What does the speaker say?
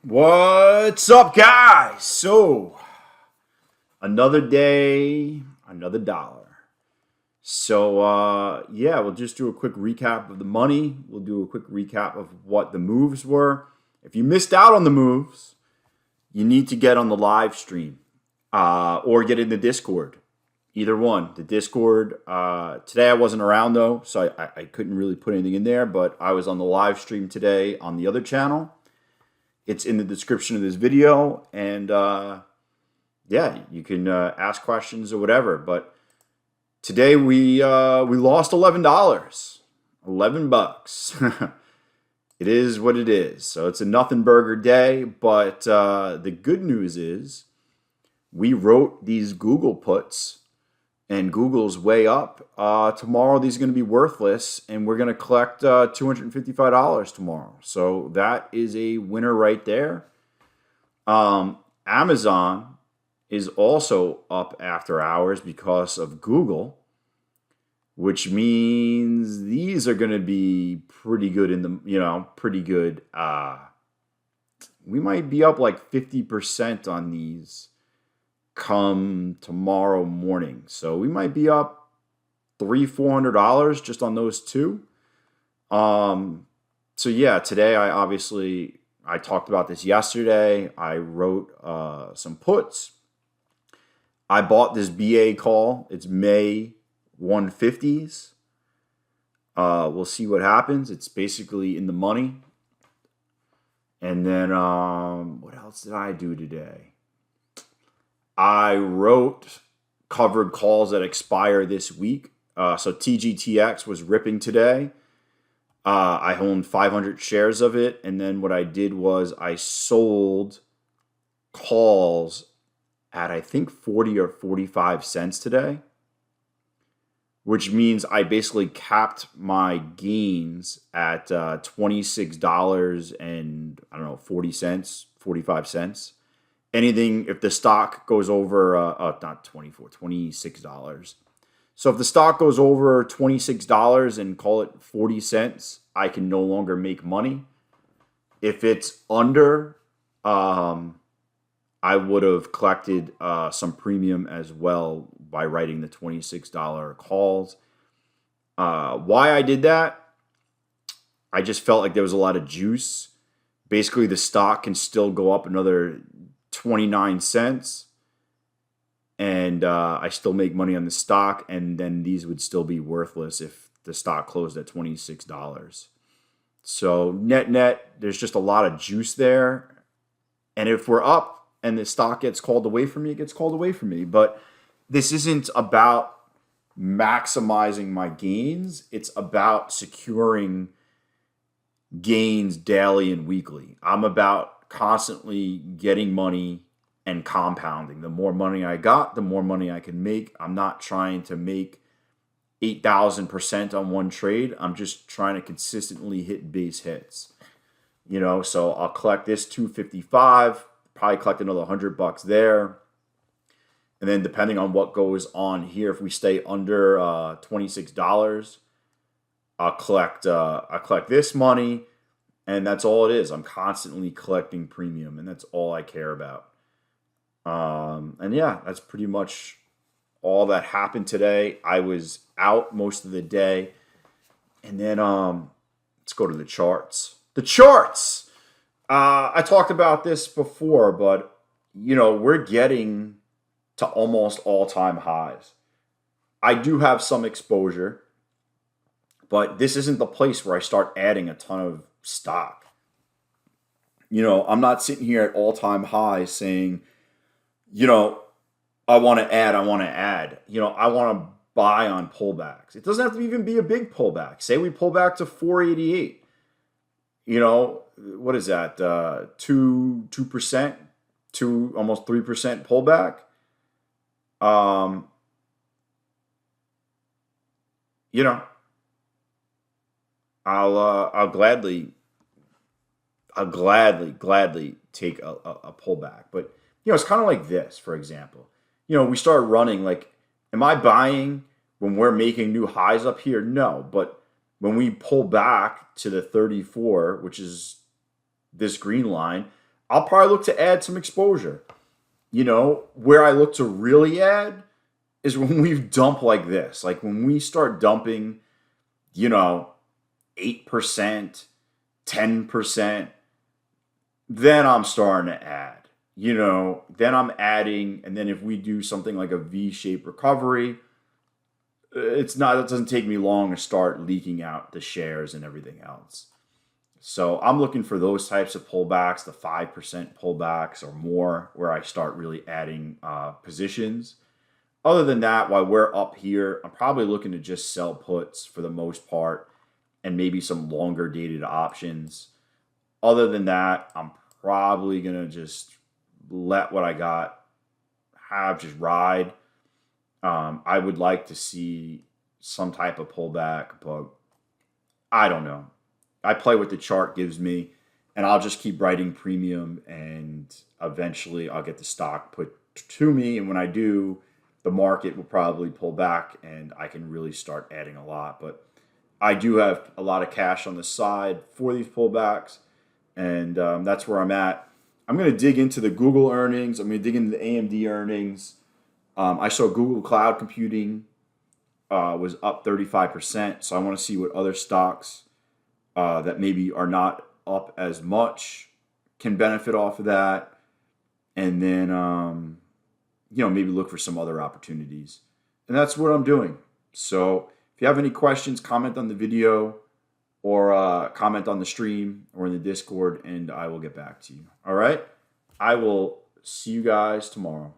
What's up, guys? So, another day, another dollar. So, we'll just do a quick recap of the money. We'll do a quick recap of what the moves were. If you missed out on the moves, you need to get on the live stream or get in the Discord. Either one. The Discord, today I wasn't around though, so I couldn't really put anything in there, but I was on the live stream today on the other channel. It's in the description of this video, and you can ask questions or whatever. But today we lost $11, $11. It is what it is. So it's a nothing burger day. But the good news is we wrote these Google puts, and Google's way up. Tomorrow these are going to be worthless, and we're going to collect $255 tomorrow. So that is a winner right there. Amazon is also up after hours because of Google, which means these are going to be pretty good pretty good. We might be up like 50% on these come tomorrow morning. So we might be up $300-$400 just on those two. Today I talked about this yesterday. I wrote some puts. I bought this BA call. It's May 150s. We'll see what happens. It's basically in the money. And then what else did I do today? I wrote covered calls that expire this week. So TGTX was ripping today. I owned 500 shares of it. And then what I did was I sold calls at I think 40 or 45 cents today, which means I basically capped my gains at $26 and 40 cents, 45 cents. Anything, if the stock goes over, not 24, $26. So if the stock goes over $26 and call it 40 cents, I can no longer make money. If it's under, I would have collected some premium as well by writing the $26 calls. Why I did that? I just felt like there was a lot of juice. Basically, the stock can still go up another 29 cents, and I still make money on the stock, and then these would still be worthless if the stock closed at $26. So net, there's just a lot of juice there. And if we're up and the stock gets called away from me, it gets called away from me. But this isn't about maximizing my gains. It's about securing gains daily and weekly. I'm about constantly getting money and compounding. The more money I got, the more money I can make. I'm not trying to make 8,000% on one trade. I'm just trying to consistently hit base hits. So I'll collect this 255, probably collect another $100 there. And then depending on what goes on here, if we stay under $26, I'll collect this money. And that's all it is. I'm constantly collecting premium, and that's all I care about. That's pretty much all that happened today. I was out most of the day. And then let's go to the charts. The charts! I talked about this before, but, we're getting to almost all-time highs. I do have some exposure, but this isn't the place where I start adding a ton of stock. I'm not sitting here at all-time highs saying, I want to add. I want to buy on pullbacks. It doesn't have to even be a big pullback. Say we pull back to 488. What is that? 2%, almost 3% pullback. I'll gladly take a pullback. But it's kind of like this, for example. We start running, like, am I buying when we're making new highs up here? No, but when we pull back to the 34, which is this green line, I'll probably look to add some exposure. Where I look to really add is when we dump like this. Like when we start dumping, you know, 8%, 10%, then I'm starting to add. Then I'm adding, and then if we do something like a V-shaped recovery, it doesn't take me long to start leaking out the shares and everything else. So I'm looking for those types of pullbacks, the 5% pullbacks or more, where I start really adding positions. Other than that, while we're up here, I'm probably looking to just sell puts for the most part and maybe some longer dated options. Other than that, I'm probably going to just let what I got just ride. I would like to see some type of pullback, but I don't know. I play what the chart gives me, and I'll just keep writing premium, and eventually I'll get the stock put to me. And when I do, the market will probably pull back, and I can really start adding a lot. But I do have a lot of cash on the side for these pullbacks, and that's where I'm at. I'm going to dig into the Google earnings. I'm going to dig into the AMD earnings. I saw Google Cloud Computing was up 35%, so I want to see what other stocks that maybe are not up as much can benefit off of that, and then maybe look for some other opportunities. And that's what I'm doing. So if you have any questions, comment on the video or comment on the stream or in the Discord, and I will get back to you. All right? I will see you guys tomorrow.